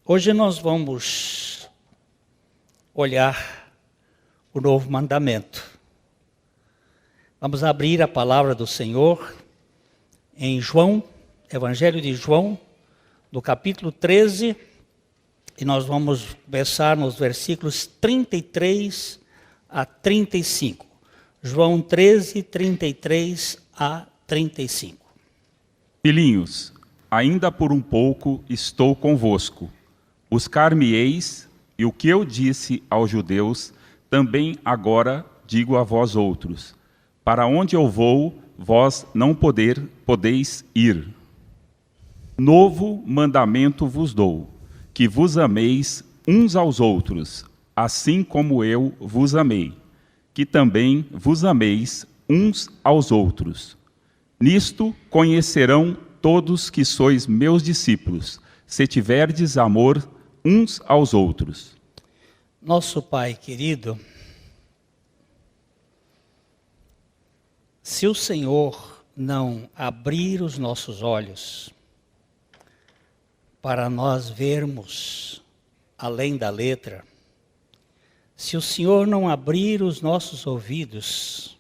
Hoje nós vamos olhar o novo mandamento. Vamos abrir a palavra do Senhor em João, Evangelho de João, no capítulo 13, e nós vamos começar nos versículos 33 a 35. João 13, 33 a 35. Filhinhos, ainda por um pouco estou convosco. Buscar-me-eis, e o que eu disse aos judeus, também agora digo a vós outros. Para onde eu vou, vós não podeis ir. Novo mandamento vos dou, que vos ameis uns aos outros, assim como eu vos amei, que também vos ameis uns aos outros. Nisto conhecerão todos que sois meus discípulos, se tiverdes amor uns aos outros. Nosso Pai querido, se o Senhor não abrir os nossos olhos para nós vermos além da letra, se o Senhor não abrir os nossos ouvidos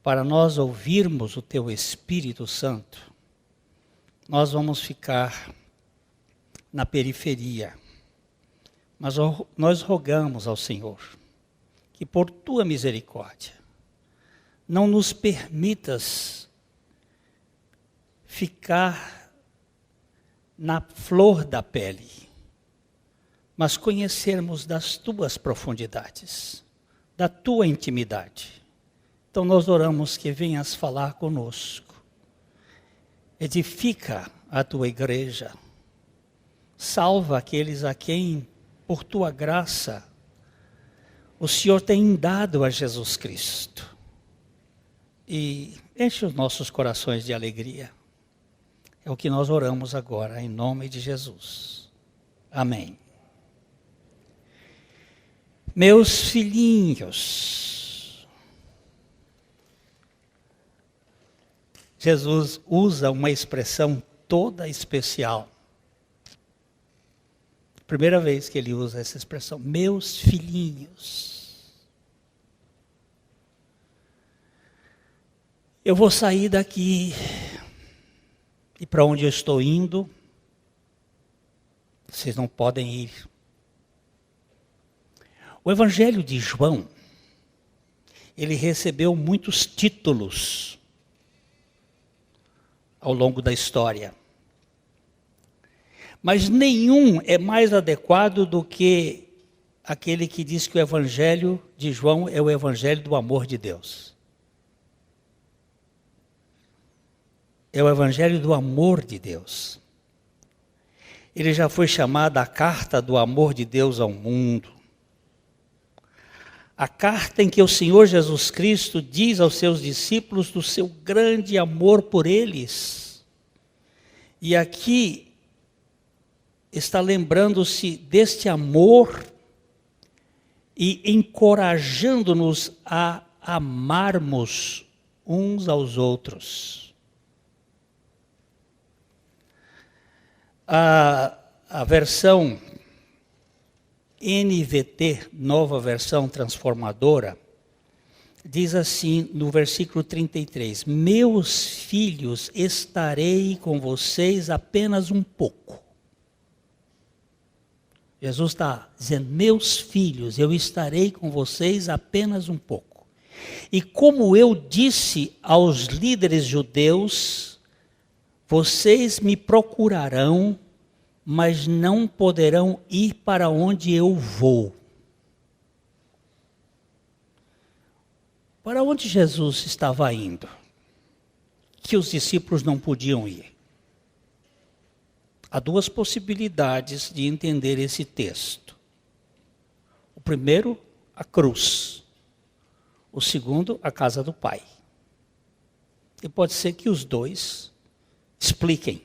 para nós ouvirmos o Teu Espírito Santo, nós vamos ficar na periferia. Mas nós rogamos ao Senhor que por Tua misericórdia não nos permitas ficar na flor da pele, mas conhecermos das Tuas profundidades, da Tua intimidade. Então nós oramos que venhas falar conosco, edifica a Tua igreja, salva aqueles a quem, por Tua graça, o Senhor tem dado a Jesus Cristo. E enche os nossos corações de alegria. É o que nós oramos agora, em nome de Jesus. Amém. Meus filhinhos, Jesus usa uma expressão toda especial. Primeira vez que ele usa essa expressão, meus filhinhos. Eu vou sair daqui e para onde eu estou indo, vocês não podem ir. O Evangelho de João, ele recebeu muitos títulos ao longo da história. Mas nenhum é mais adequado do que aquele que diz que o Evangelho de João é o Evangelho do amor de Deus. É o Evangelho do amor de Deus. Ele já foi chamado a carta do amor de Deus ao mundo. A carta em que o Senhor Jesus Cristo diz aos seus discípulos do seu grande amor por eles. E aqui está lembrando-se deste amor e encorajando-nos a amarmos uns aos outros. A versão NVT, nova versão transformadora, diz assim no versículo 33, meus filhos, estarei com vocês apenas um pouco. Jesus está dizendo, meus filhos, eu estarei com vocês apenas um pouco. E como eu disse aos líderes judeus, vocês me procurarão, mas não poderão ir para onde eu vou. Para onde Jesus estava indo? Que os discípulos não podiam ir. Há duas possibilidades de entender esse texto. O primeiro, a cruz. O segundo, a casa do Pai. E pode ser que os dois expliquem.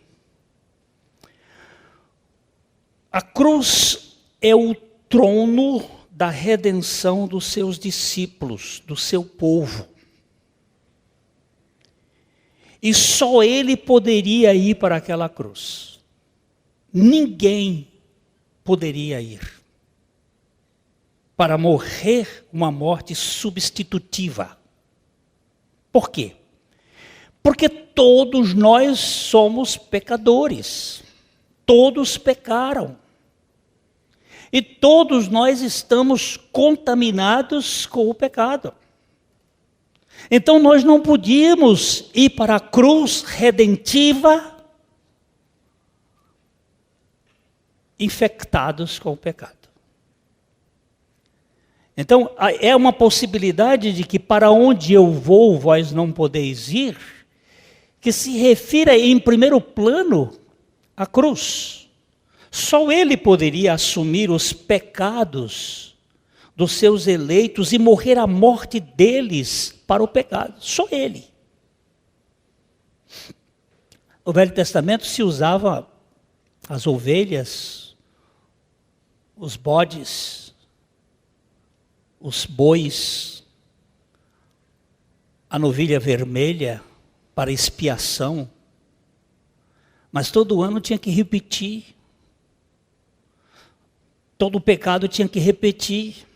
A cruz é o trono da redenção dos seus discípulos, do seu povo. E só ele poderia ir para aquela cruz. Ninguém poderia ir para morrer uma morte substitutiva. Por quê? Porque todos nós somos pecadores. Todos pecaram. E todos nós estamos contaminados com o pecado. Então nós não podíamos ir para a cruz redentiva infectados com o pecado. Então é uma possibilidade de que para onde eu vou, vós não podeis ir, que se refira em primeiro plano à cruz. Só ele poderia assumir os pecados dos seus eleitos e morrer a morte deles para o pecado. Só ele. No Velho Testamento se usava as ovelhas, os bodes, os bois, a novilha vermelha para expiação. Mas todo ano tinha que repetir. Todo pecado tinha que repetir.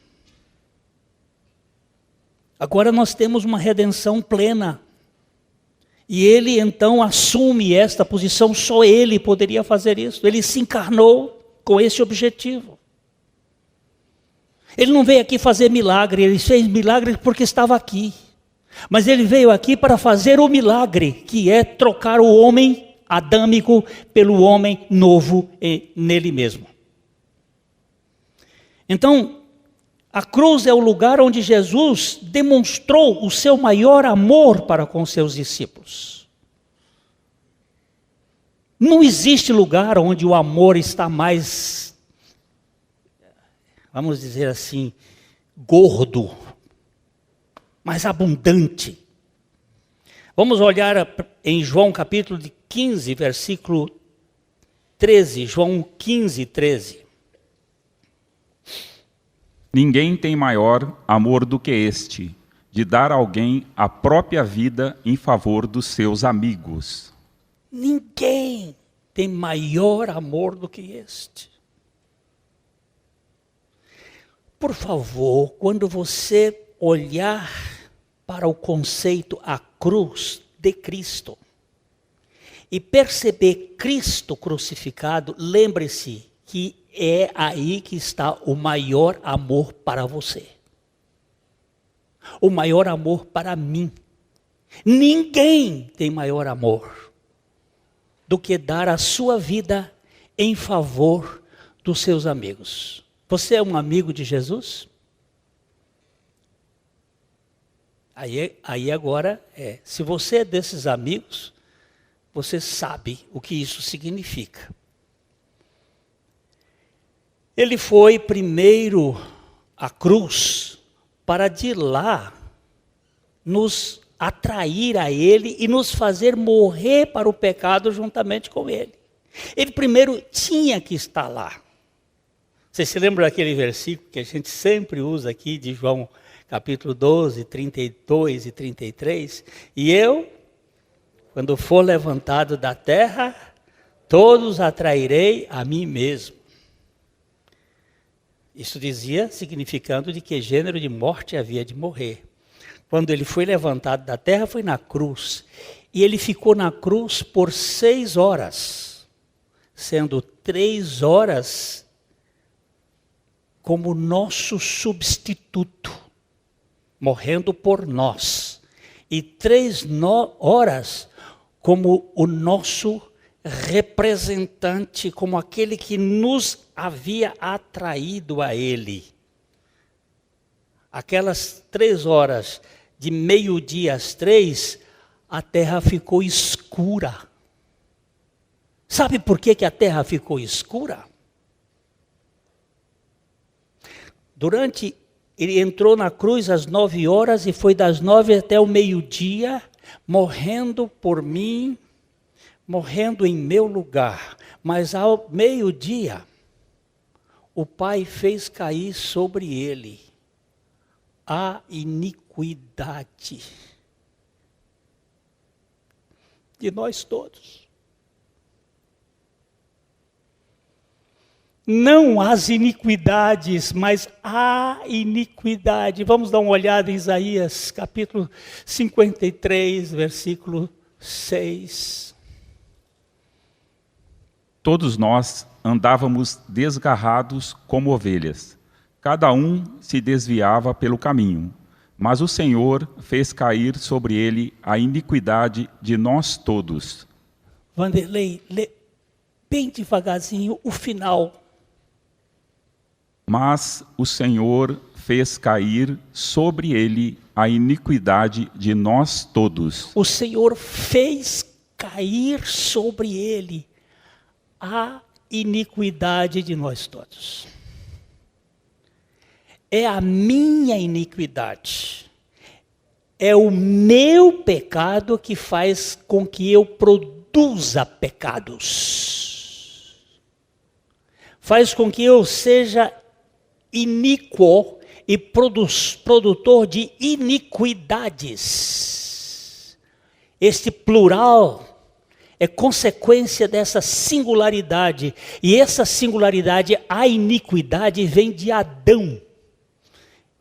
Agora nós temos uma redenção plena. E ele então assume esta posição, só ele poderia fazer isso. Ele se encarnou com esse objetivo. Ele não veio aqui fazer milagre, ele fez milagre porque estava aqui. Mas ele veio aqui para fazer o milagre, que é trocar o homem adâmico pelo homem novo nele mesmo. Então, a cruz é o lugar onde Jesus demonstrou o seu maior amor para com seus discípulos. Não existe lugar onde o amor está mais, vamos dizer assim, gordo, mais abundante. Vamos olhar em João capítulo 15, versículo 13, João 15, 13. Ninguém tem maior amor do que este, de dar a alguém a própria vida em favor dos seus amigos. Ninguém tem maior amor do que este. Por favor, quando você olhar para o conceito a cruz de Cristo e perceber Cristo crucificado, lembre-se que é aí que está o maior amor para você. O maior amor para mim. Ninguém tem maior amor do que dar a sua vida em favor dos seus amigos. Você é um amigo de Jesus? Aí agora se você é desses amigos, você sabe o que isso significa. Ele foi primeiro à cruz para de lá nos atrair a ele e nos fazer morrer para o pecado juntamente com ele. Ele primeiro tinha que estar lá. Você se lembra daquele versículo que a gente sempre usa aqui de João capítulo 12, 32 e 33? E eu, quando for levantado da terra, todos atrairei a mim mesmo. Isso dizia, significando de que gênero de morte havia de morrer. Quando ele foi levantado da terra, foi na cruz. E ele ficou na cruz por 6 horas, sendo 3 horas como nosso substituto, morrendo por nós. E 3 horas como o nosso representante, como aquele que nos havia atraído a ele. Aquelas 3 horas, de meio-dia às 3, a terra ficou escura. Sabe por que a terra ficou escura? Ele entrou na cruz às 9 horas e foi das 9 até o meio-dia, morrendo por mim, morrendo em meu lugar. Mas ao meio-dia, o Pai fez cair sobre ele a iniquidade de nós todos. Não as iniquidades, mas a iniquidade. Vamos dar uma olhada em Isaías, capítulo 53, versículo 6. Todos nós andávamos desgarrados como ovelhas. Cada um se desviava pelo caminho. Mas o Senhor fez cair sobre ele a iniquidade de nós todos. Vanderlei, lê bem devagarzinho o final. Mas o Senhor fez cair sobre ele a iniquidade de nós todos. O Senhor fez cair sobre ele a iniquidade de nós todos. É a minha iniquidade. É o meu pecado que faz com que eu produza pecados. Faz com que eu seja iníquo e produtor de iniquidades. Este plural é consequência dessa singularidade. E essa singularidade, a iniquidade, vem de Adão.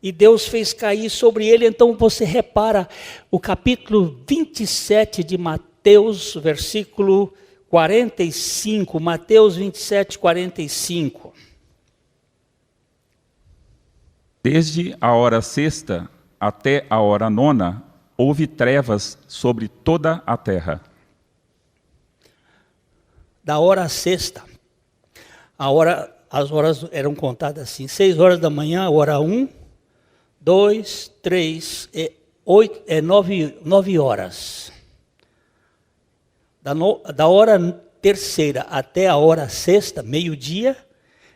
E Deus fez cair sobre ele. Então você repara o capítulo 27 de Mateus, versículo 45. Mateus 27, 45. Desde a hora sexta até a hora nona, houve trevas sobre toda a terra. Da hora sexta, as horas eram contadas assim: 6 horas da manhã, hora 1, 2, 3, 9 horas. Da hora terceira até a hora sexta, meio-dia,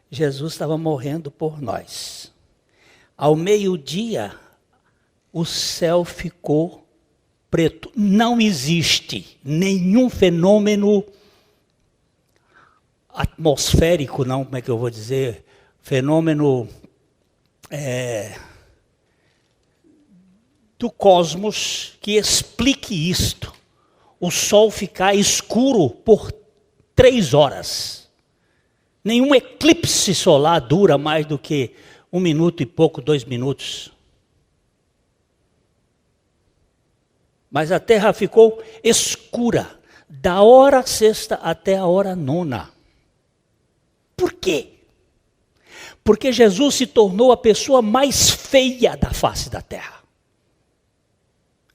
Jesus estava morrendo por nós. Ao meio-dia, o céu ficou preto. Não existe nenhum fenômeno atmosférico, não, como é que eu vou dizer? Fenômeno do cosmos que explique isto. O sol ficar escuro por 3 horas. Nenhum eclipse solar dura mais do que 1 minuto e pouco, 2 minutos. Mas a terra ficou escura, da hora sexta até a hora nona. Por quê? Porque Jesus se tornou a pessoa mais feia da face da terra.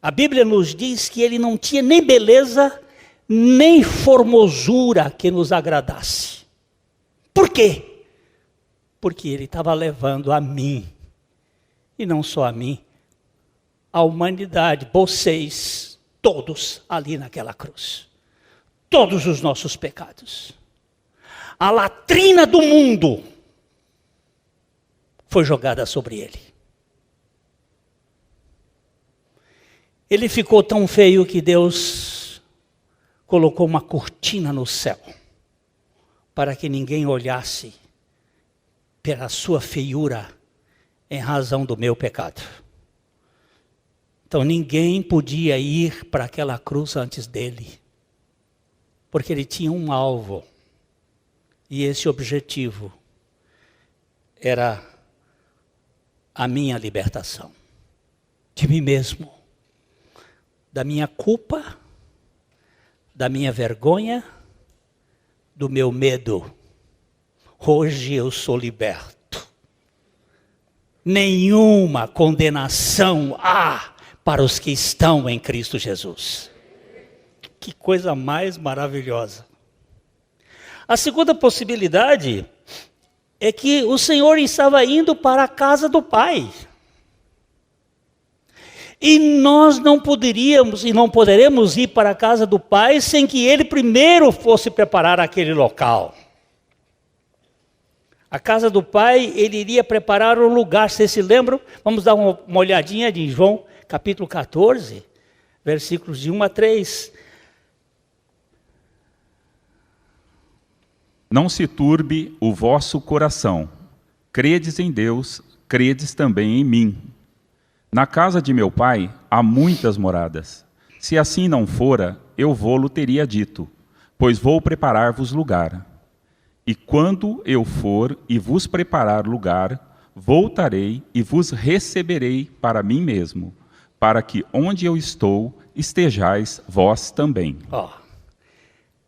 A Bíblia nos diz que ele não tinha nem beleza, nem formosura que nos agradasse. Por quê? Porque ele estava levando a mim, e não só a mim, a humanidade, vocês, todos ali naquela cruz. Todos os nossos pecados. A latrina do mundo foi jogada sobre ele. Ele ficou tão feio que Deus colocou uma cortina no céu, para que ninguém olhasse pela sua feiura em razão do meu pecado. Então ninguém podia ir para aquela cruz antes dele, porque ele tinha um alvo, e esse objetivo era a minha libertação de mim mesmo, da minha culpa, da minha vergonha, do meu medo. Hoje eu sou liberto. Nenhuma condenação há para os que estão em Cristo Jesus. Que coisa mais maravilhosa. A segunda possibilidade é que o Senhor estava indo para a casa do Pai. E nós não poderíamos e não poderemos ir para a casa do Pai sem que Ele primeiro fosse preparar aquele local. A casa do Pai, Ele iria preparar um lugar. Vocês se lembram? Vamos dar uma olhadinha de João, capítulo 14, versículos de 1 a 3. Não se turbe o vosso coração. Credes em Deus, credes também em mim. Na casa de meu Pai há muitas moradas. Se assim não fora, eu vô-lo teria dito, pois vou preparar-vos lugar. E quando eu for e vos preparar lugar, voltarei e vos receberei para mim mesmo, para que onde eu estou, estejais vós também. Ó,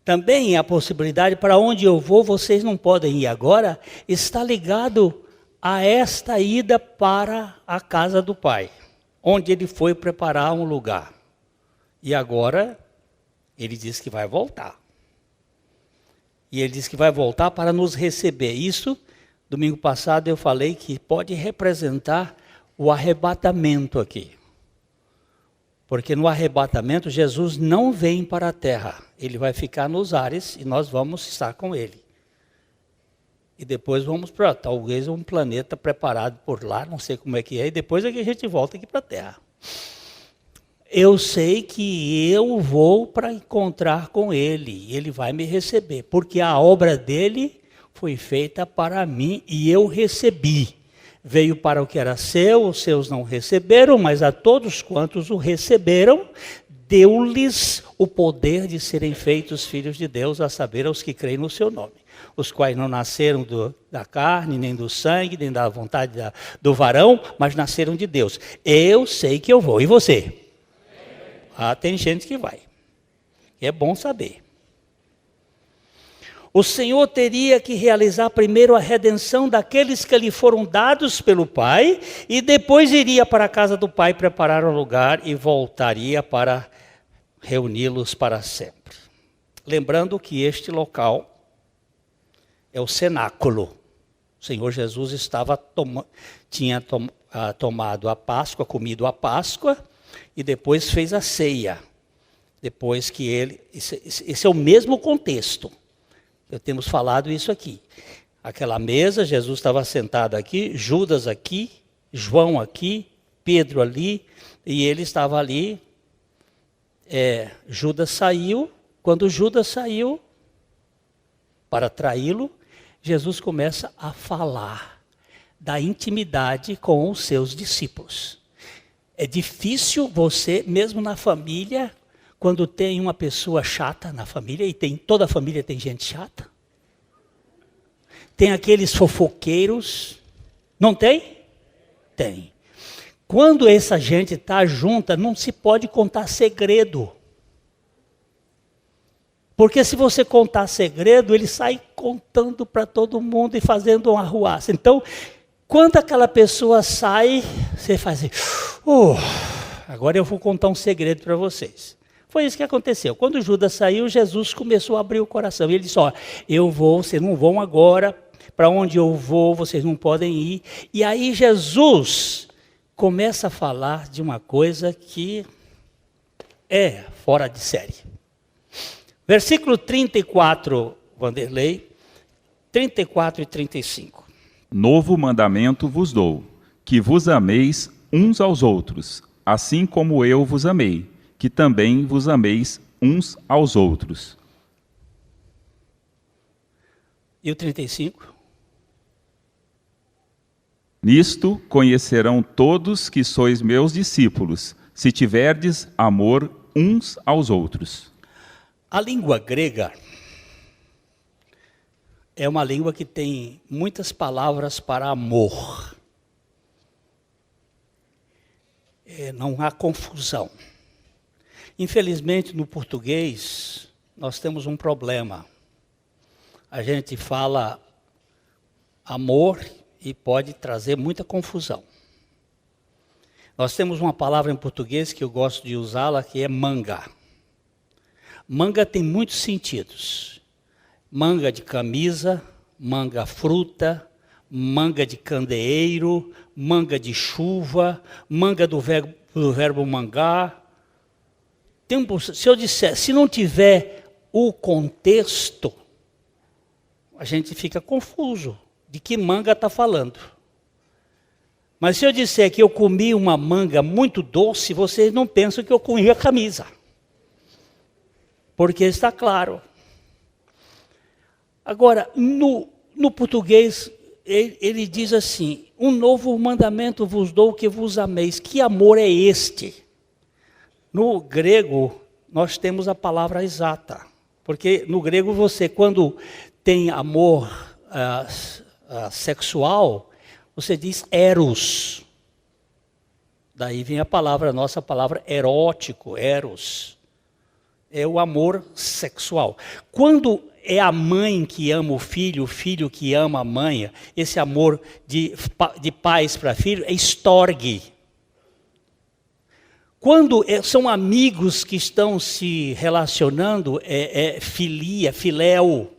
também a possibilidade, para onde eu vou, vocês não podem ir agora, está ligado a esta ida para a casa do Pai, onde ele foi preparar um lugar. E agora, ele diz que vai voltar. E ele diz que vai voltar para nos receber. Isso, domingo passado eu falei que pode representar o arrebatamento aqui. Porque no arrebatamento Jesus não vem para a terra. Ele vai ficar nos ares e nós vamos estar com ele. E depois vamos para talvez um planeta preparado por lá, não sei como é que é, e depois é que a gente volta aqui para a terra. Eu sei que eu vou para encontrar com ele, ele vai me receber, porque a obra dele foi feita para mim e eu recebi. Veio para o que era seu, os seus não receberam, mas a todos quantos o receberam, deu-lhes o poder de serem feitos filhos de Deus, a saber, aos que creem no seu nome. Os quais não nasceram da carne, nem do sangue, nem da vontade do varão, mas nasceram de Deus. Eu sei que eu vou, e você? Ah, tem gente que vai. É bom saber. O Senhor teria que realizar primeiro a redenção daqueles que lhe foram dados pelo Pai, e depois iria para a casa do Pai preparar um lugar e voltaria para reuni-los para sempre. Lembrando que este local é o cenáculo. O Senhor Jesus tinha tomado a Páscoa, comido a Páscoa, e depois fez a ceia. Depois que ele... Esse é o mesmo contexto. Temos falado isso aqui. Aquela mesa, Jesus estava sentado aqui, Judas aqui, João aqui, Pedro ali, e ele estava ali. Judas saiu. Quando Judas saiu para traí-lo, Jesus começa a falar da intimidade com os seus discípulos. É difícil você, mesmo na família, quando tem uma pessoa chata na família, e toda a família tem gente chata. Tem aqueles fofoqueiros, não tem? Tem. Quando essa gente está junta, não se pode contar segredo. Porque se você contar segredo, ele sai contando para todo mundo e fazendo uma arruaça. Então, quando aquela pessoa sai, você faz assim, agora eu vou contar um segredo para vocês. Foi isso que aconteceu. Quando Judas saiu, Jesus começou a abrir o coração. E ele disse, eu vou, vocês não vão agora, para onde eu vou, vocês não podem ir. E aí Jesus começa a falar de uma coisa que é fora de série. Versículo 34, Vanderlei, 34 e 35. Novo mandamento vos dou, que vos ameis uns aos outros, assim como eu vos amei, que também vos ameis uns aos outros. E o 35? Nisto conhecerão todos que sois meus discípulos, se tiverdes amor uns aos outros. A língua grega é uma língua que tem muitas palavras para amor. Não há confusão. Infelizmente, no português, nós temos um problema. A gente fala amor e pode trazer muita confusão. Nós temos uma palavra em português que eu gosto de usá-la, que é manga. Manga tem muitos sentidos. Manga de camisa, manga fruta, manga de candeeiro, manga de chuva, manga do verbo mangar. Se eu disser, se não tiver o contexto, a gente fica confuso de que manga está falando. Mas se eu disser que eu comi uma manga muito doce, vocês não pensam que eu comi a camisa. Porque está claro. Agora, no português, ele diz assim, um novo mandamento vos dou que vos ameis. Que amor é este? No grego, nós temos a palavra exata. Porque no grego você, quando tem amor sexual, você diz eros. Daí vem a nossa palavra erótico, eros. É o amor sexual. Quando é a mãe que ama o filho que ama a mãe, esse amor de pais para filho é estorgue. Quando são amigos que estão se relacionando, é filia, filéu.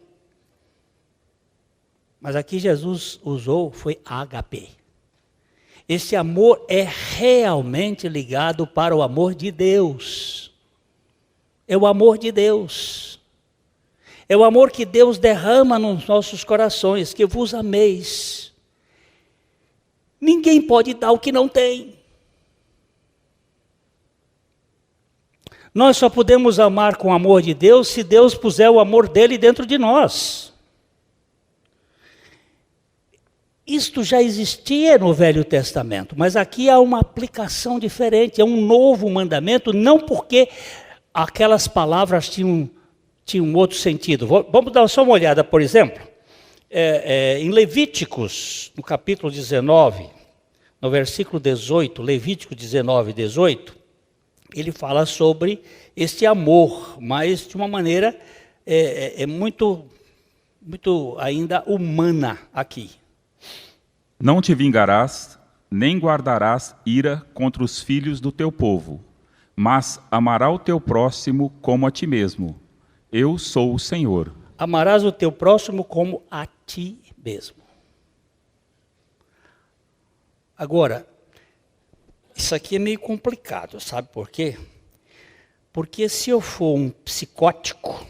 Mas aqui Jesus usou, foi ágape. Esse amor é realmente ligado para o amor de Deus. É o amor de Deus. É o amor que Deus derrama nos nossos corações, que vos ameis. Ninguém pode dar o que não tem. Nós só podemos amar com o amor de Deus se Deus puser o amor dele dentro de nós. Isto já existia no Velho Testamento, mas aqui há uma aplicação diferente, é um novo mandamento, não porque aquelas palavras tinham outro sentido. Vamos dar só uma olhada, por exemplo, em Levíticos, no capítulo 19, no versículo 18, Levítico 19, 18, ele fala sobre este amor, mas de uma maneira muito ainda humana aqui. Não te vingarás, nem guardarás ira contra os filhos do teu povo, mas amará o teu próximo como a ti mesmo. Eu sou o Senhor. Amarás o teu próximo como a ti mesmo. Agora, isso aqui é meio complicado, sabe por quê? Porque se eu for um psicótico,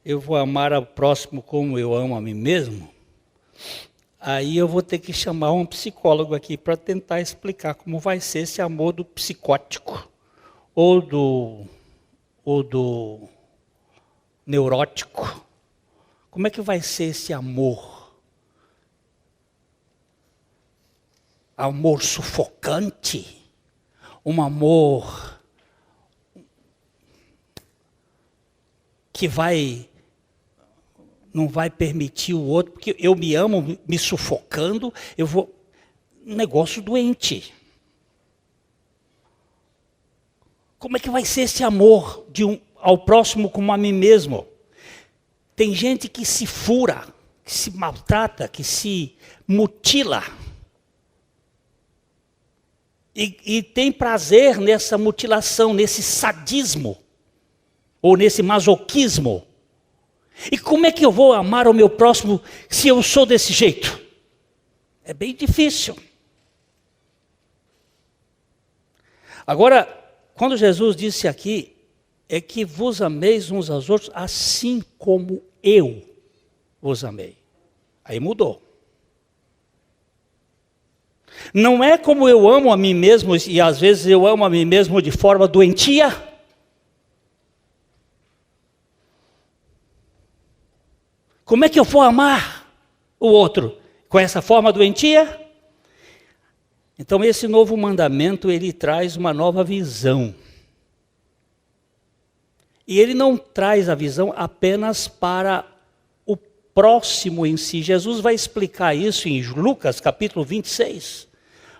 eu vou amar ao próximo como eu amo a mim mesmo, aí eu vou ter que chamar um psicólogo aqui para tentar explicar como vai ser esse amor do psicótico, ou do neurótico. Como é que vai ser esse amor? Amor sufocante? Um amor que não vai permitir o outro, porque eu me amo me sufocando, um negócio doente. Como é que vai ser esse amor ao próximo como a mim mesmo? Tem gente que se fura, que se maltrata, que se mutila. E tem prazer nessa mutilação, nesse sadismo, ou nesse masoquismo. E como é que eu vou amar o meu próximo se eu sou desse jeito? É bem difícil. Agora, quando Jesus disse aqui, é que vos ameis uns aos outros, assim como eu vos amei. Aí mudou. Não é como eu amo a mim mesmo, e às vezes eu amo a mim mesmo de forma doentia. Como é que eu vou amar o outro? Com essa forma doentia? Então esse novo mandamento, ele traz uma nova visão. E ele não traz a visão apenas para o próximo em si. Jesus vai explicar isso em Lucas capítulo 26.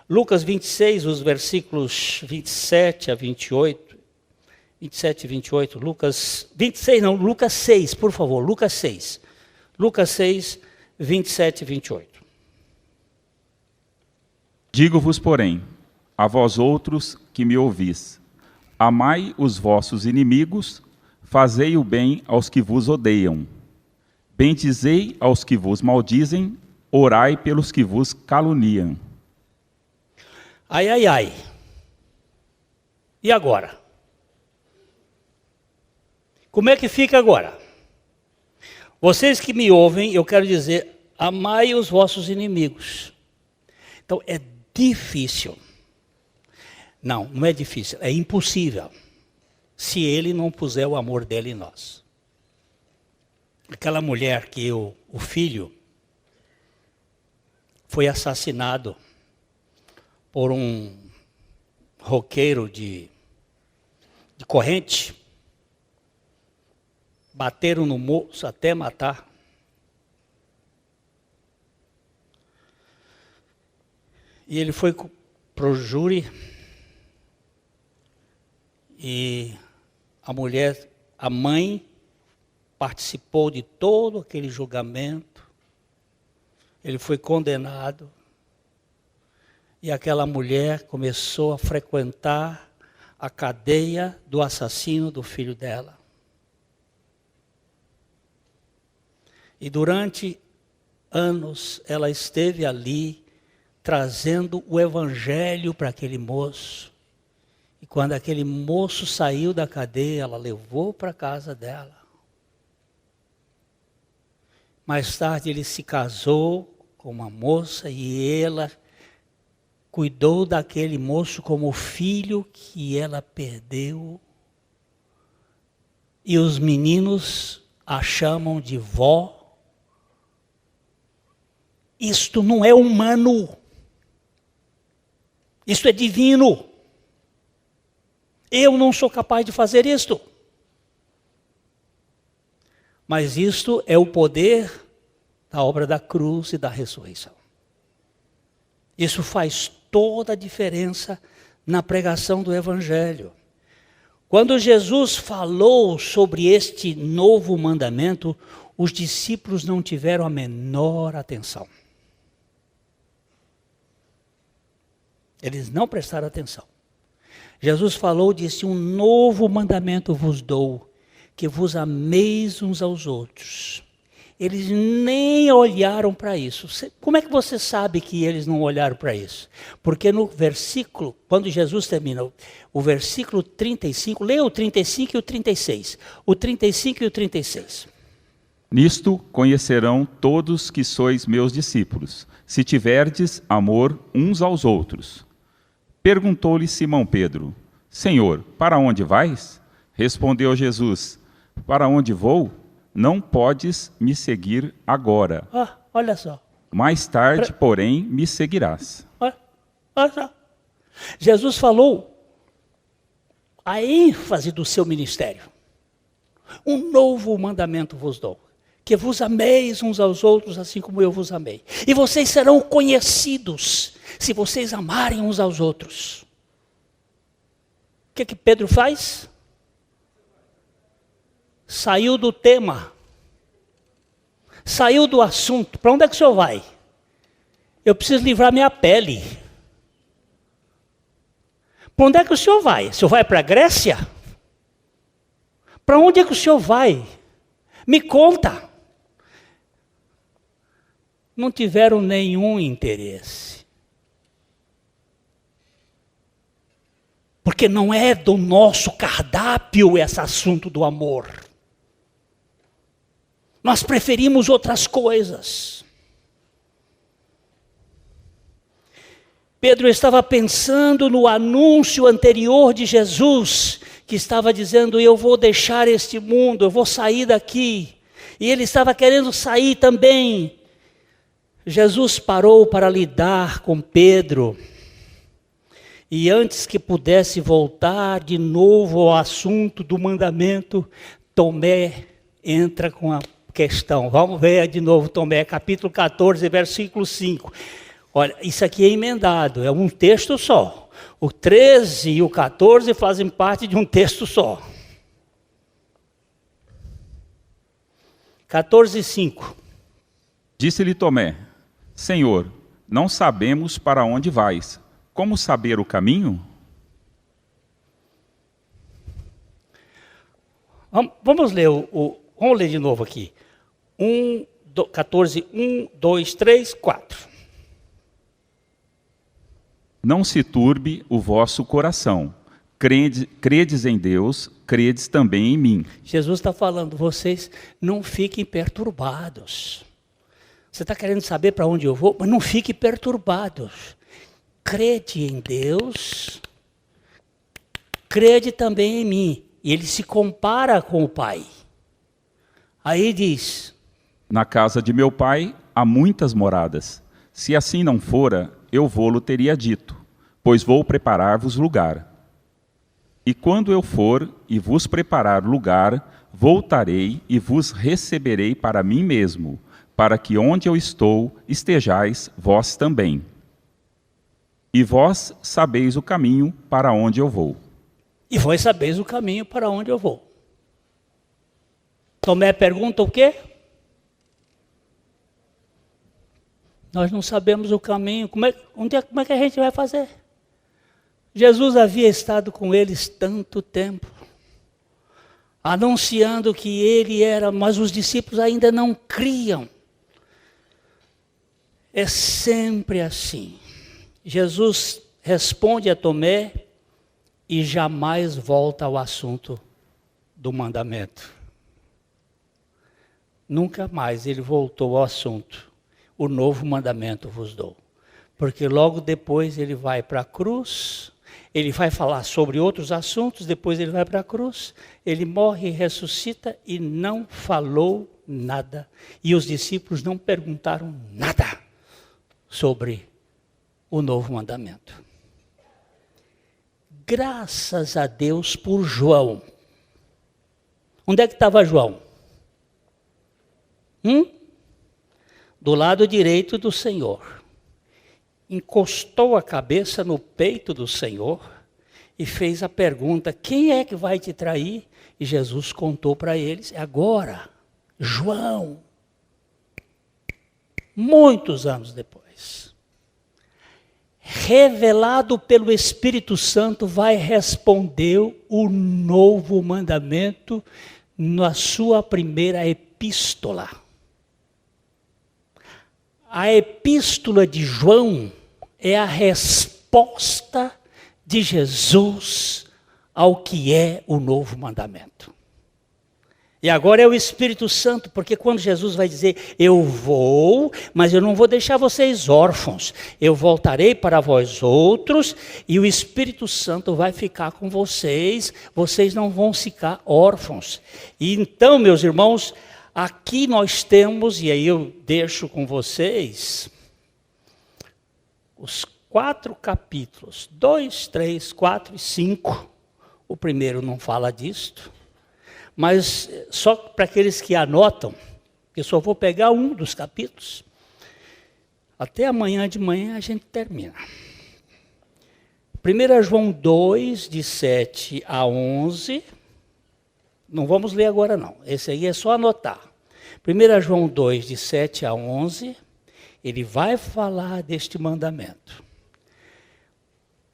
Lucas 26, os versículos 27 a 28. 27 e 28, Lucas 26 não, Lucas 6, por favor, Lucas 6. Lucas 6, 27 e 28. Digo-vos, porém, a vós outros que me ouvis, amai os vossos inimigos, fazei o bem aos que vos odeiam, bendizei aos que vos maldizem, orai pelos que vos caluniam. Ai, ai, ai. E agora? Como é que fica agora? Vocês que me ouvem, eu quero dizer, amai os vossos inimigos. Então é difícil. Não é difícil, é impossível. Se ele não puser o amor dele em nós. Aquela mulher que o filho foi assassinado por um roqueiro de corrente, bateram no moço até matar. E ele foi para o júri e a mulher, a mãe, participou de todo aquele julgamento. Ele foi condenado e aquela mulher começou a frequentar a cadeia do assassino do filho dela. E durante anos ela esteve ali trazendo o evangelho para aquele moço. E quando aquele moço saiu da cadeia, ela levou para a casa dela. Mais tarde ele se casou com uma moça e ela cuidou daquele moço como filho que ela perdeu. E os meninos a chamam de vó. Isto não é humano. Isto é divino. Eu não sou capaz de fazer isto. Mas isto é o poder da obra da cruz e da ressurreição. Isso faz toda a diferença na pregação do Evangelho. Quando Jesus falou sobre este novo mandamento, os discípulos não tiveram a menor atenção. Eles não prestaram atenção. Jesus falou, disse, um novo mandamento vos dou, que vos ameis uns aos outros. Eles nem olharam para isso. Como é que você sabe que eles não olharam para isso? Porque no versículo, quando Jesus termina, o versículo 35, leia o 35 e o 36. O 35 e o 36. Nisto conhecerão todos que sois meus discípulos, se tiverdes amor uns aos outros. Perguntou-lhe Simão Pedro, Senhor, para onde vais? Respondeu Jesus, para onde vou? Não podes me seguir agora. Olha só. Mais tarde, porém, me seguirás. Olha só. Jesus falou a ênfase do seu ministério. Um novo mandamento vos dou, que vos ameis uns aos outros, assim como eu vos amei. E vocês serão conhecidos, se vocês amarem uns aos outros. O que Pedro faz? Saiu do tema. Saiu do assunto. Para onde é que o senhor vai? Eu preciso livrar minha pele. Para onde é que o senhor vai? O senhor vai para a Grécia? Para onde é que o senhor vai? Me conta. Não tiveram nenhum interesse. Porque não é do nosso cardápio esse assunto do amor. Nós preferimos outras coisas. Pedro estava pensando no anúncio anterior de Jesus, que estava dizendo, eu vou deixar este mundo, eu vou sair daqui. E ele estava querendo sair também. Jesus parou para lidar com Pedro. E antes que pudesse voltar de novo ao assunto do mandamento, Tomé entra com a questão. Vamos ver de novo Tomé, capítulo 14, versículo 5. Olha, isso aqui é emendado, é um texto só. O 13 e o 14 fazem parte de um texto só. 14, 5. Disse-lhe Tomé, Senhor, não sabemos para onde vais. Como saber o caminho? Vamos ler vamos ler de novo aqui. 14, 1, 2, 3, 4. Não se turbe o vosso coração. Credes em Deus, credes também em mim. Jesus está falando, vocês não fiquem perturbados. Você está querendo saber para onde eu vou? Mas não fiquem perturbados. Crede em Deus, crede também em mim. E ele se compara com o Pai. Aí diz, na casa de meu pai há muitas moradas. Se assim não fora, eu vô-lo teria dito, pois vou preparar-vos lugar. E quando eu for e vos preparar lugar, voltarei e vos receberei para mim mesmo, para que onde eu estou estejais vós também. E vós sabeis o caminho para onde eu vou. E vós sabeis o caminho para onde eu vou. Tomé pergunta o quê? Nós não sabemos o caminho. Como é que a gente vai fazer? Jesus havia estado com eles tanto tempo, anunciando que ele era, mas os discípulos ainda não criam. É sempre assim. Jesus responde a Tomé e jamais volta ao assunto do mandamento. Nunca mais ele voltou ao assunto. O novo mandamento vos dou. Porque logo depois ele vai para a cruz, ele vai falar sobre outros assuntos, depois ele vai para a cruz, ele morre e ressuscita e não falou nada. E os discípulos não perguntaram nada sobre o novo mandamento. Graças a Deus por João. Onde é que estava João? Do lado direito do Senhor. Encostou a cabeça no peito do Senhor e fez a pergunta: quem é que vai te trair? E Jesus contou para eles: agora, João. Muitos anos depois, revelado pelo Espírito Santo, vai responder o novo mandamento na sua primeira epístola. A epístola de João é a resposta de Jesus ao que é o novo mandamento. E agora é o Espírito Santo, porque quando Jesus vai dizer: eu vou, mas eu não vou deixar vocês órfãos, eu voltarei para vós outros, e o Espírito Santo vai ficar com vocês, vocês não vão ficar órfãos. E então, meus irmãos, aqui nós temos, e aí eu deixo com vocês, os 4 capítulos, 2, 3, 4 e 5. O primeiro não fala disto, mas só para aqueles que anotam, eu só vou pegar um dos capítulos. Até amanhã de manhã a gente termina. 1 João 2, de 7 a 11, não vamos ler agora não, esse aí é só anotar. 1 João 2, de 7 a 11, ele vai falar deste mandamento.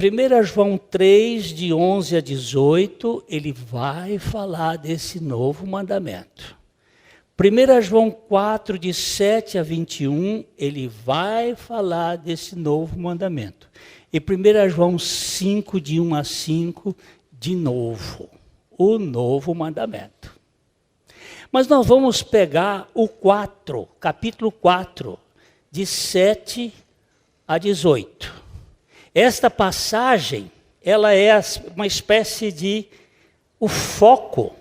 1 João 3, de 11 a 18, ele vai falar desse novo mandamento. 1 João 4, de 7 a 21, ele vai falar desse novo mandamento. E 1 João 5, de 1 a 5, de novo, o novo mandamento. Mas nós vamos pegar o 4, capítulo 4, de 7 a 18. Esta passagem, ela é uma espécie de o foco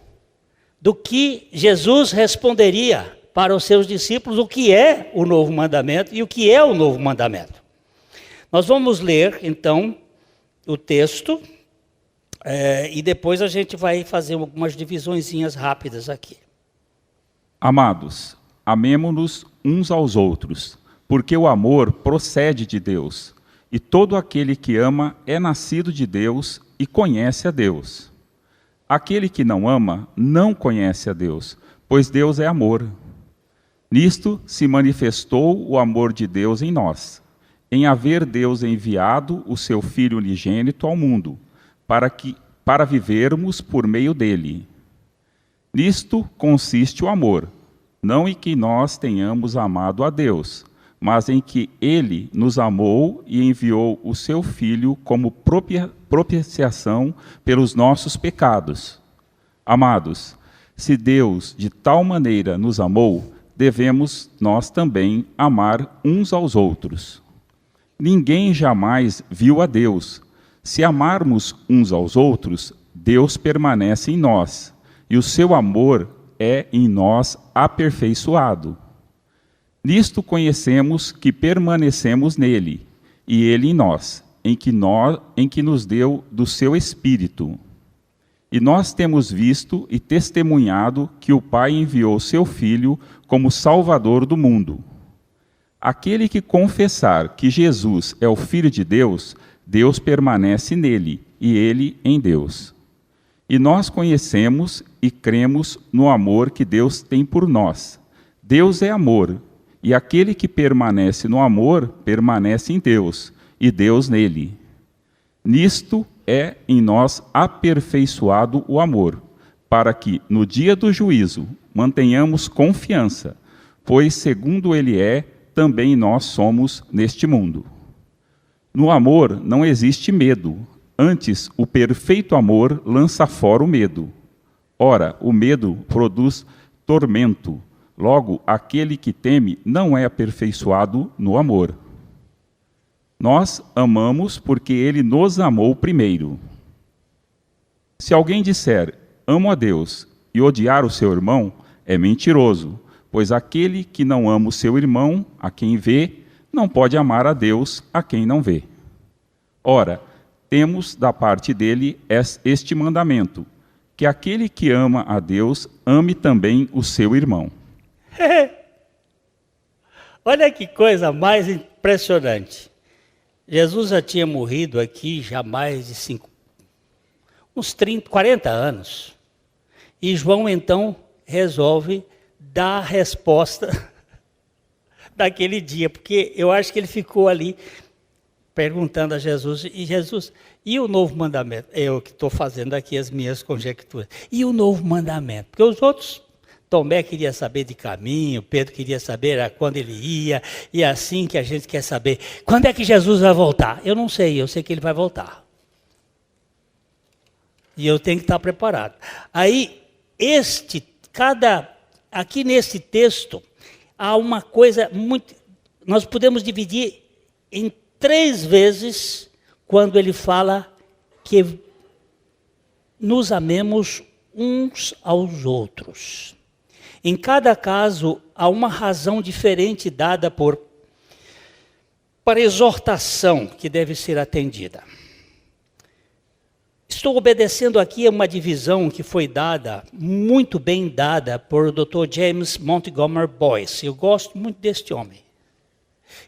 do que Jesus responderia para os seus discípulos, o que é o novo mandamento e o que é o novo mandamento. Nós vamos ler, então, o texto, e depois a gente vai fazer algumas divisõezinhas rápidas aqui. Amados, amemo-nos uns aos outros, porque o amor procede de Deus, e todo aquele que ama é nascido de Deus e conhece a Deus. Aquele que não ama não conhece a Deus, pois Deus é amor. Nisto se manifestou o amor de Deus em nós, em haver Deus enviado o seu Filho unigênito ao mundo, para vivermos por meio dele. Nisto consiste o amor, não em que nós tenhamos amado a Deus, mas em que ele nos amou e enviou o seu Filho como propiciação pelos nossos pecados. Amados, se Deus de tal maneira nos amou, devemos nós também amar uns aos outros. Ninguém jamais viu a Deus. Se amarmos uns aos outros, Deus permanece em nós, e o seu amor é em nós aperfeiçoado. Nisto conhecemos que permanecemos nele, e ele em nós, em que nos deu do seu Espírito. E nós temos visto e testemunhado que o Pai enviou seu Filho como Salvador do mundo. Aquele que confessar que Jesus é o Filho de Deus, Deus permanece nele e ele em Deus. E nós conhecemos e cremos no amor que Deus tem por nós. Deus é amor, e aquele que permanece no amor, permanece em Deus, e Deus nele. Nisto é em nós aperfeiçoado o amor, para que, no dia do juízo, mantenhamos confiança, pois, segundo ele é, também nós somos neste mundo. No amor não existe medo, antes o perfeito amor lança fora o medo. Ora, o medo produz tormento, logo aquele que teme não é aperfeiçoado no amor. Nós amamos porque ele nos amou primeiro. Se alguém disser, amo a Deus, e odiar o seu irmão, é mentiroso, pois aquele que não ama o seu irmão, a quem vê, não pode amar a Deus, a quem não vê. Ora, temos da parte dele este mandamento, que aquele que ama a Deus, ame também o seu irmão. Olha que coisa mais impressionante. Jesus já tinha morrido aqui já mais de uns 40 anos. E João então resolve dar a resposta daquele dia, porque eu acho que ele ficou ali perguntando a Jesus, e o novo mandamento? Eu que estou fazendo aqui as minhas conjecturas. E o novo mandamento? Porque os outros, Tomé queria saber de caminho, Pedro queria saber quando ele ia, e é assim que a gente quer saber, quando é que Jesus vai voltar? Eu não sei, eu sei que ele vai voltar. E eu tenho que estar preparado. Aí, aqui nesse texto, há uma coisa muito, nós podemos dividir em 3 vezes, quando ele fala que nos amemos uns aos outros. Em cada caso, há uma razão diferente dada para exortação que deve ser atendida. Estou obedecendo aqui a uma divisão que foi dada, muito bem dada, por o Dr. James Montgomery Boyce. Eu gosto muito deste homem.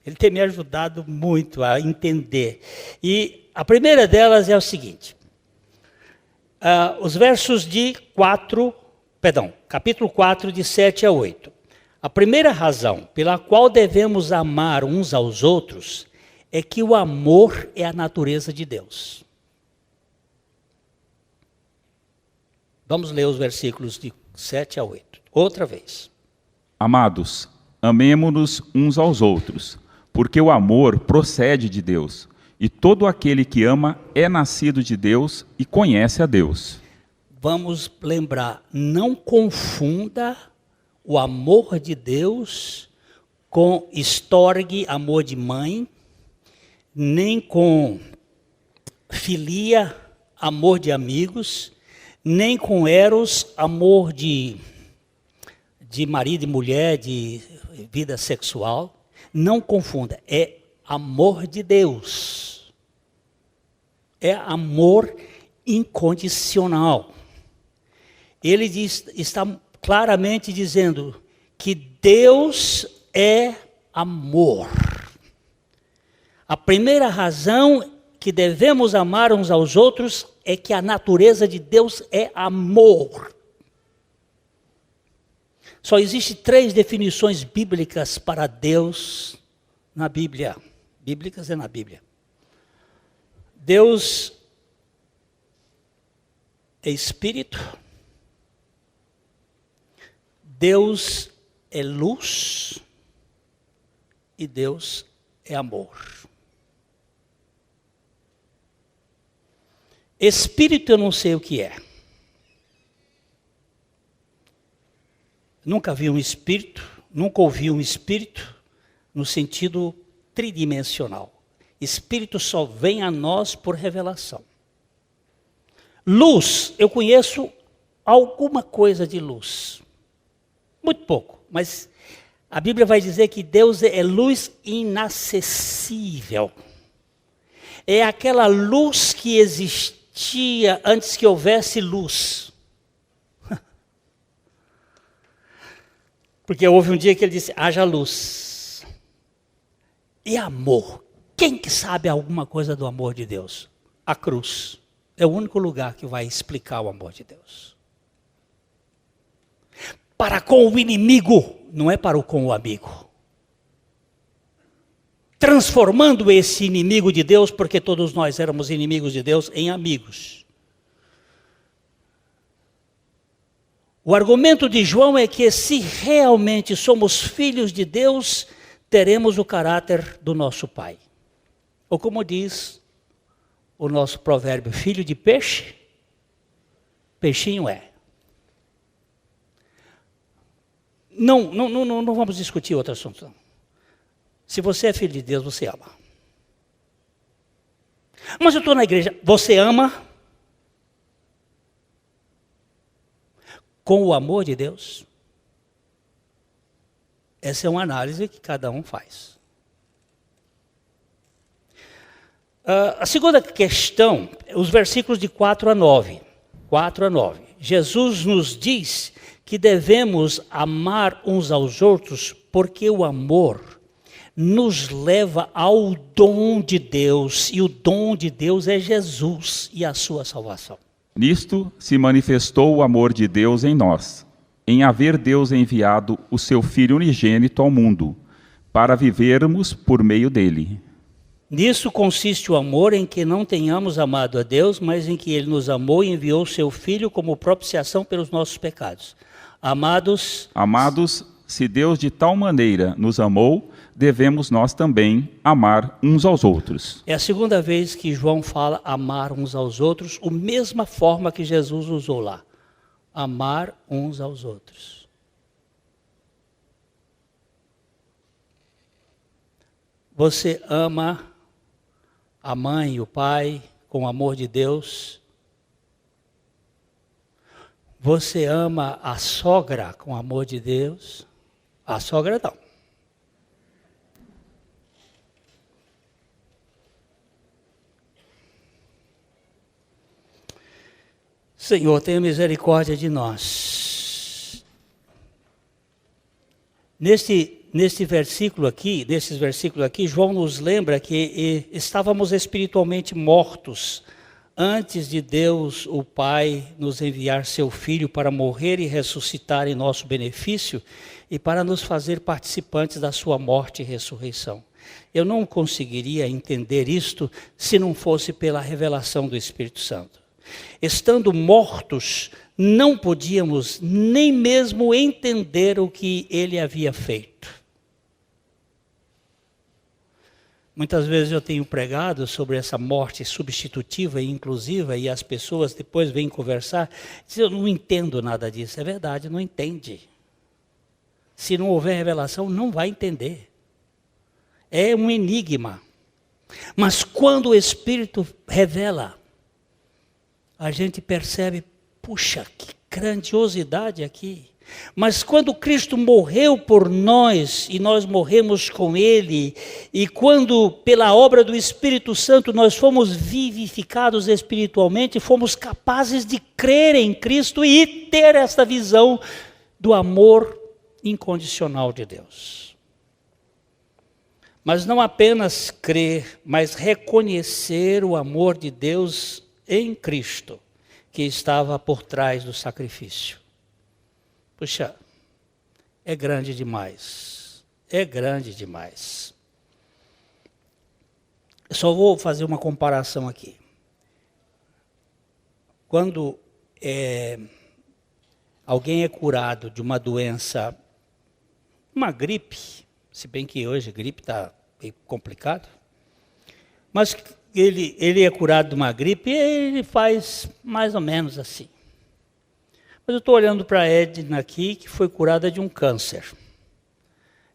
Ele tem me ajudado muito a entender. E a primeira delas é o seguinte. Os versos capítulo 4, de 7 a 8. A primeira razão pela qual devemos amar uns aos outros é que o amor é a natureza de Deus. Vamos ler os versículos de 7 a 8. Outra vez. Amados, amemo-nos uns aos outros, porque o amor procede de Deus, e todo aquele que ama é nascido de Deus e conhece a Deus. Vamos lembrar, não confunda o amor de Deus com storge, amor de mãe, nem com filia, amor de amigos, nem com eros, amor de marido e mulher, de vida sexual. Não confunda, é amor de Deus. É amor incondicional. Ele está claramente dizendo que Deus é amor. A primeira razão que devemos amar uns aos outros é que a natureza de Deus é amor. Só existem 3 definições bíblicas para Deus na Bíblia. Bíblicas é na Bíblia. Deus é espírito. Deus é luz. E Deus é amor. Espírito eu não sei o que é. Nunca vi um espírito, nunca ouvi um espírito no sentido tridimensional. Espírito só vem a nós por revelação. Luz, eu conheço alguma coisa de luz. Muito pouco, mas a Bíblia vai dizer que Deus é luz inacessível. É aquela luz que existia antes que houvesse luz. Porque houve um dia que ele disse, haja luz. E amor. Quem que sabe alguma coisa do amor de Deus? A cruz. É o único lugar que vai explicar o amor de Deus. Para com o inimigo, não é para com o amigo. Transformando esse inimigo de Deus, porque todos nós éramos inimigos de Deus, em amigos. O argumento de João é que se realmente somos filhos de Deus, teremos o caráter do nosso Pai. Ou como diz o nosso provérbio, filho de peixe, peixinho é. Não vamos discutir outro assunto. Não. Se você é filho de Deus, você ama. Mas eu estou na igreja, você ama? Com o amor de Deus? Essa é uma análise que cada um faz. A segunda questão, os versículos de 4 a 9. 4 a 9. Jesus nos diz que devemos amar uns aos outros porque o amor nos leva ao dom de Deus. E o dom de Deus é Jesus e a sua salvação. Nisto se manifestou o amor de Deus em nós, em haver Deus enviado o seu Filho unigênito ao mundo, para vivermos por meio dele. Nisso consiste o amor, em que não tenhamos amado a Deus, mas em que Ele nos amou e enviou o seu Filho como propiciação pelos nossos pecados. Amados, se Deus de tal maneira nos amou, devemos nós também amar uns aos outros. É a segunda vez que João fala amar uns aos outros, a mesma forma que Jesus usou lá. Amar uns aos outros. Você ama a mãe e o pai com o amor de Deus? Você ama a sogra com o amor de Deus? A sogra não. Senhor, tenha misericórdia de nós. Nesses versículos aqui, João nos lembra que estávamos espiritualmente mortos antes de Deus, o Pai, nos enviar seu Filho para morrer e ressuscitar em nosso benefício e para nos fazer participantes da sua morte e ressurreição. Eu não conseguiria entender isto se não fosse pela revelação do Espírito Santo. Estando mortos, não podíamos nem mesmo entender o que ele havia feito. Muitas vezes eu tenho pregado sobre essa morte substitutiva e inclusiva, e as pessoas depois vêm conversar, dizem, eu não entendo nada disso. É verdade, não entende. Se não houver revelação, não vai entender. É um enigma. Mas quando o Espírito revela, a gente percebe, puxa, que grandiosidade aqui. Mas quando Cristo morreu por nós, e nós morremos com Ele, e quando pela obra do Espírito Santo nós fomos vivificados espiritualmente, fomos capazes de crer em Cristo e ter esta visão do amor incondicional de Deus. Mas não apenas crer, mas reconhecer o amor de Deus em Cristo, que estava por trás do sacrifício. Puxa, é grande demais. É grande demais. Eu só vou fazer uma comparação aqui. Quando alguém é curado de uma doença, uma gripe, se bem que hoje a gripe está bem complicado, mas ele é curado de uma gripe e ele faz mais ou menos assim. Mas eu estou olhando para a Edna aqui, que foi curada de um câncer.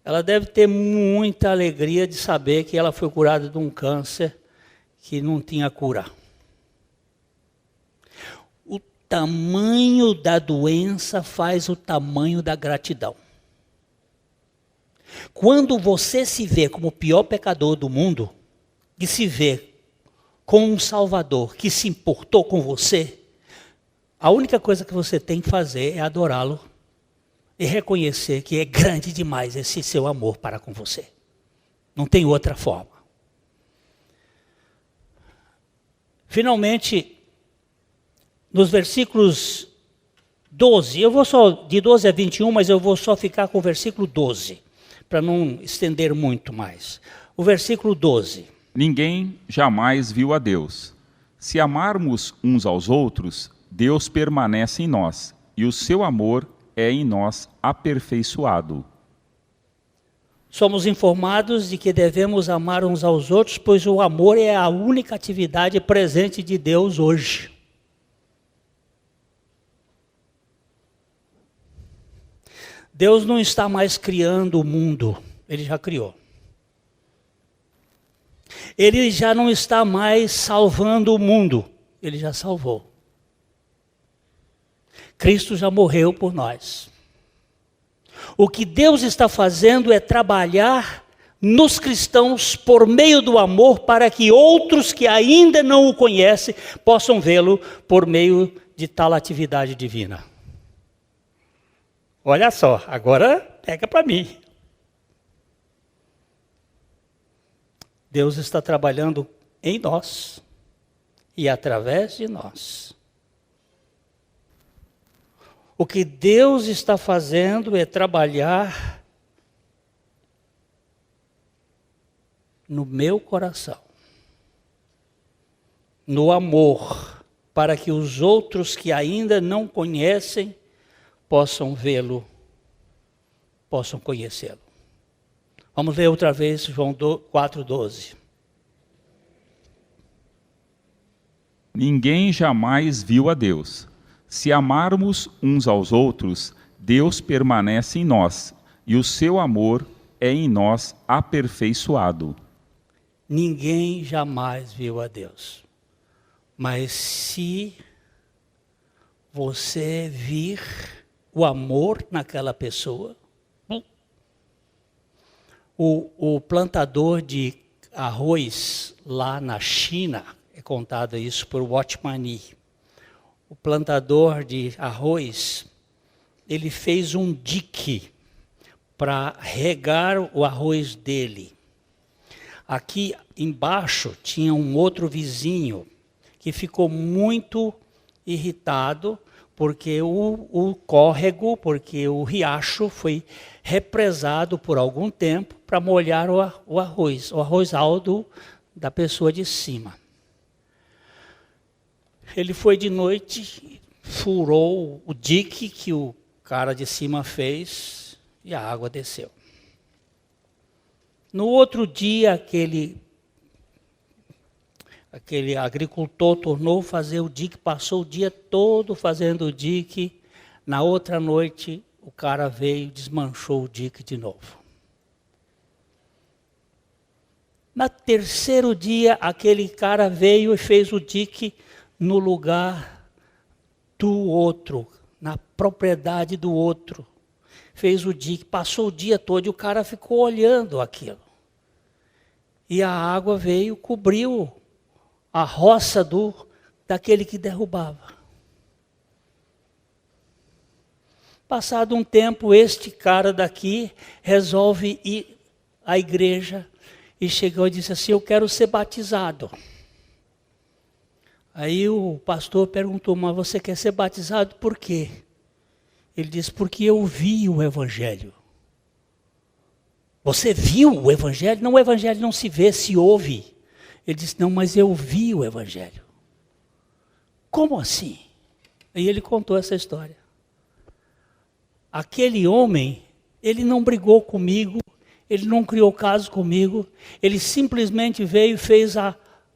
Ela deve ter muita alegria de saber que ela foi curada de um câncer que não tinha cura. O tamanho da doença faz o tamanho da gratidão. Quando você se vê como o pior pecador do mundo, e se vê com um Salvador que se importou com você, a única coisa que você tem que fazer é adorá-lo e reconhecer que é grande demais esse seu amor para com você. Não tem outra forma. Finalmente, nos versículos 12, eu vou só de 12 a 21, mas eu vou só ficar com o versículo 12, para não estender muito mais. O versículo 12. Ninguém jamais viu a Deus. Se amarmos uns aos outros, Deus permanece em nós, e o seu amor é em nós aperfeiçoado. Somos informados de que devemos amar uns aos outros, pois o amor é a única atividade presente de Deus hoje. Deus não está mais criando o mundo, Ele já criou. Ele já não está mais salvando o mundo, Ele já salvou. Cristo já morreu por nós. O que Deus está fazendo é trabalhar nos cristãos por meio do amor para que outros que ainda não o conhecem possam vê-lo por meio de tal atividade divina. Olha só, agora pega para mim. Deus está trabalhando em nós e através de nós. O que Deus está fazendo é trabalhar no meu coração, no amor, para que os outros que ainda não conhecem possam vê-lo, possam conhecê-lo. Vamos ler outra vez João 4,12. Ninguém jamais viu a Deus. Se amarmos uns aos outros, Deus permanece em nós, e o seu amor é em nós aperfeiçoado. Ninguém jamais viu a Deus. Mas se você vir o amor naquela pessoa, o plantador de arroz lá na China, é contado isso por Watchman Nee. O plantador de arroz, ele fez um dique para regar o arroz dele. Aqui embaixo tinha um outro vizinho que ficou muito irritado porque o córrego, porque o riacho foi represado por algum tempo para molhar o arrozal da pessoa de cima. Ele foi de noite, furou o dique que o cara de cima fez e a água desceu. No outro dia, aquele agricultor tornou a fazer o dique, passou o dia todo fazendo o dique. Na outra noite, o cara veio e desmanchou o dique de novo. No terceiro dia, aquele cara veio e fez o dique no lugar do outro, na propriedade do outro. Fez o dique, passou o dia todo e o cara ficou olhando aquilo. E a água veio, cobriu a roça daquele que derrubava. Passado um tempo, este cara daqui resolve ir à igreja e chegou e disse assim: eu quero ser batizado. Aí o pastor perguntou: mas você quer ser batizado por quê? Ele disse: porque eu vi o evangelho. Você viu o evangelho? Não, o evangelho não se vê, se ouve. Ele disse: não, mas eu vi o evangelho. Como assim? Aí ele contou essa história. Aquele homem, ele não brigou comigo, ele não criou caso comigo, ele simplesmente veio e fez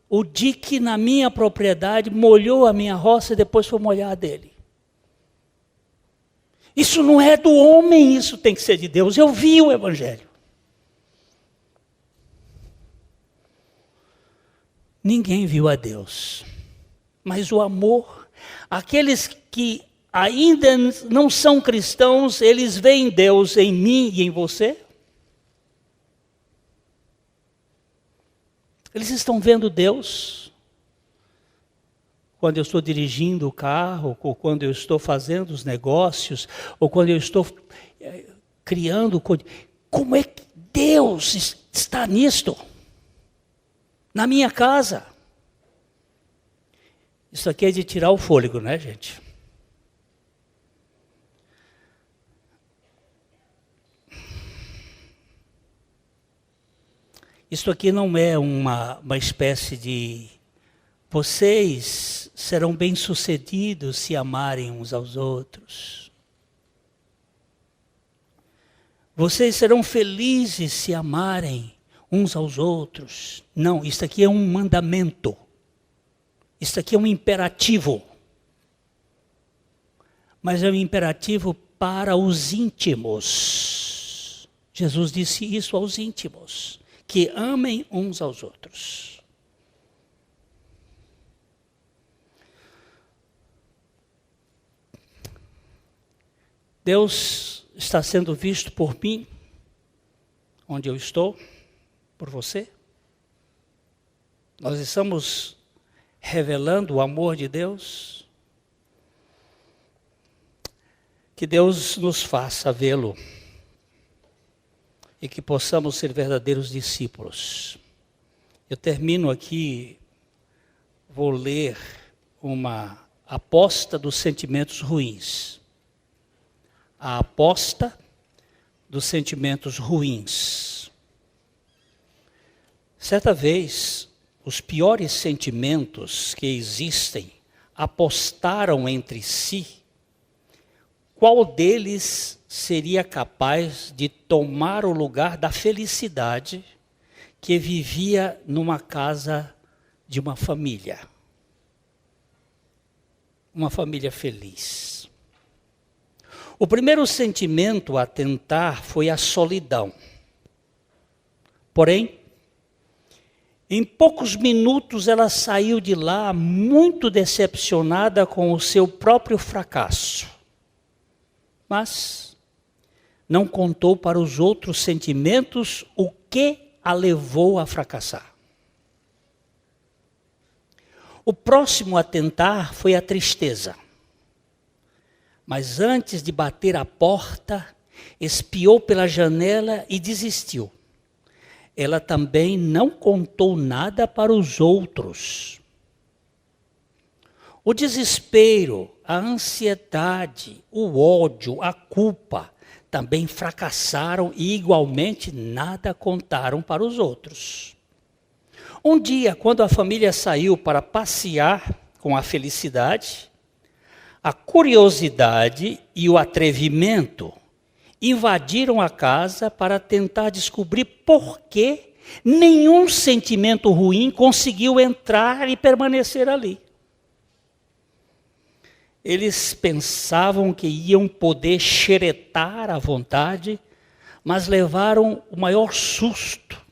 o dique na minha propriedade, molhou a minha roça e depois foi molhar a dele. Isso não é do homem, isso tem que ser de Deus. Eu vi o evangelho. Ninguém viu a Deus, mas o amor, aqueles que ainda não são cristãos, eles veem Deus em mim e em você. Eles estão vendo Deus quando eu estou dirigindo o carro, ou quando eu estou fazendo os negócios, ou quando eu estou criando. Como é que Deus está nisto? Na minha casa. Isso aqui é de tirar o fôlego, né, gente? Isto aqui não é uma espécie de... Vocês serão bem-sucedidos se amarem uns aos outros. Vocês serão felizes se amarem uns aos outros. Não, isso aqui é um mandamento. Isso aqui é um imperativo. Mas é um imperativo para os íntimos. Jesus disse isso aos íntimos. Que amem uns aos outros. Deus está sendo visto por mim, onde eu estou, por você. Nós estamos revelando o amor de Deus. Que Deus nos faça vê-lo e que possamos ser verdadeiros discípulos. Eu termino aqui, vou ler uma aposta dos sentimentos ruins. A aposta dos sentimentos ruins. Certa vez, os piores sentimentos que existem apostaram entre si qual deles seria capaz de tomar o lugar da felicidade que vivia numa casa de uma família. Uma família feliz. O primeiro sentimento a tentar foi a solidão. Porém, em poucos minutos ela saiu de lá muito decepcionada com o seu próprio fracasso. Mas não contou para os outros sentimentos o que a levou a fracassar. O próximo a tentar foi a tristeza. Mas antes de bater a porta, espiou pela janela e desistiu. Ela também não contou nada para os outros. O desespero, a ansiedade, o ódio, a culpa também fracassaram e igualmente nada contaram para os outros. Um dia, quando a família saiu para passear com a felicidade, a curiosidade e o atrevimento invadiram a casa para tentar descobrir por que nenhum sentimento ruim conseguiu entrar e permanecer ali. Eles pensavam que iam poder xeretar à vontade, mas levaram o maior susto,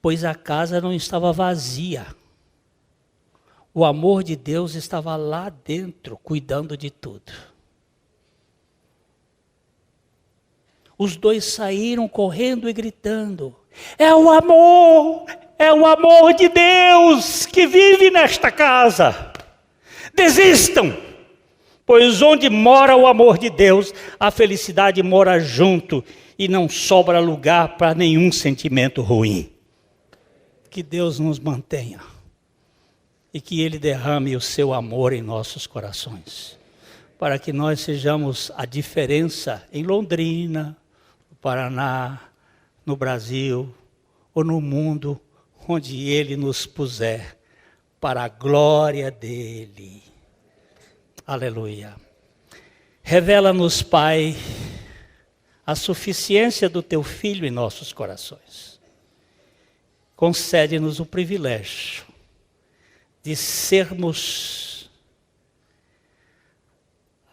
pois a casa não estava vazia. O amor de Deus estava lá dentro, cuidando de tudo. Os dois saíram correndo e gritando: é o amor de Deus que vive nesta casa. Desistam, pois onde mora o amor de Deus, a felicidade mora junto e não sobra lugar para nenhum sentimento ruim. Que Deus nos mantenha e que Ele derrame o seu amor em nossos corações, para que nós sejamos a diferença em Londrina, no Paraná, no Brasil ou no mundo, onde Ele nos puser, para a glória dEle. Aleluia. Revela-nos, Pai, a suficiência do Teu Filho em nossos corações. Concede-nos o privilégio de sermos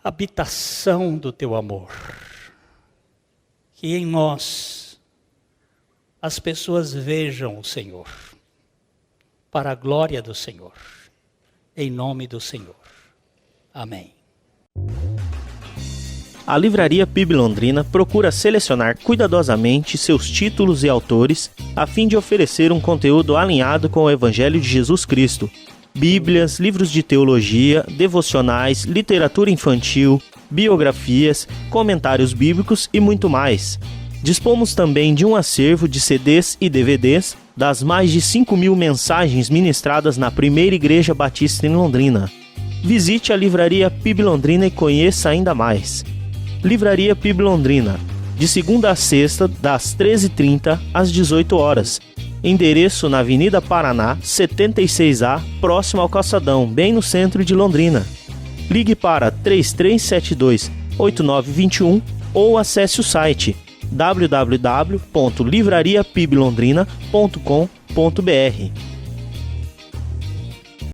habitação do Teu amor. Que em nós as pessoas vejam o Senhor, para a glória do Senhor, em nome do Senhor. Amém. A Livraria PIB Londrina procura selecionar cuidadosamente seus títulos e autores a fim de oferecer um conteúdo alinhado com o Evangelho de Jesus Cristo, bíblias, livros de teologia, devocionais, literatura infantil, biografias, comentários bíblicos e muito mais. Dispomos também de um acervo de CDs e DVDs das mais de 5.000 mensagens ministradas na Primeira Igreja Batista em Londrina. Visite a Livraria PIB Londrina e conheça ainda mais. Livraria PIB Londrina, de segunda a sexta, das 13h30 às 18 horas. Endereço na Avenida Paraná, 76A, próximo ao Calçadão, bem no centro de Londrina. Ligue para 3372-8921 ou acesse o site www.livrariapiblondrina.com.br.